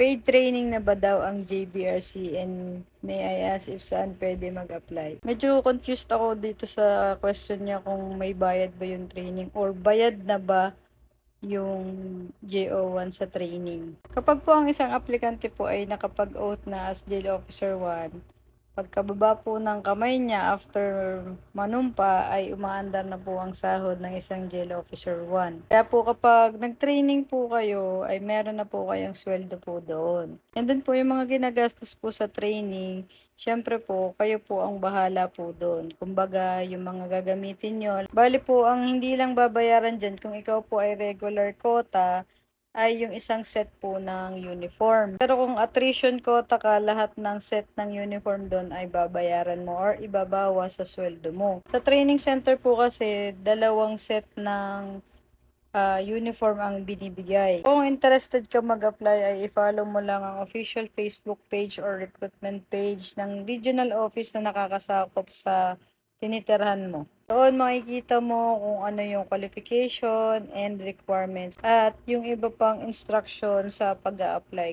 Paid training na ba daw ang JBRC and may I ask if saan pwede mag-apply? Medyo confused ako dito sa question niya kung may bayad ba yung training or bayad na ba yung JO1 sa training. Kapag po ang isang aplikante po ay nakapag-oath na as Jail Officer 1, pagkababa po ng kamay niya after manumpa ay umaandar na po ang sahod ng isang Jail Officer 1. Kaya po kapag nag-training po kayo ay meron na po kayong sweldo po doon. And then po yung mga ginagastos po sa training, syempre po kayo po ang bahala po doon. Kumbaga yung mga gagamitin nyo. Bali po ang hindi lang babayaran dyan kung ikaw po ay regular quota ay yung isang set po ng uniform. Pero kung attrition quota ka, lahat ng set ng uniform doon ay babayaran mo or ibabawas sa sweldo mo. Sa training center po kasi, dalawang set ng uniform ang binibigay. Kung interested ka mag-apply ay i-follow mo lang ang official Facebook page or recruitment page ng regional office na nakakasakop sa tinitirhan mo. Doon makikita mo kung ano yung qualification and requirements at yung iba pang instruction sa pag-a-apply.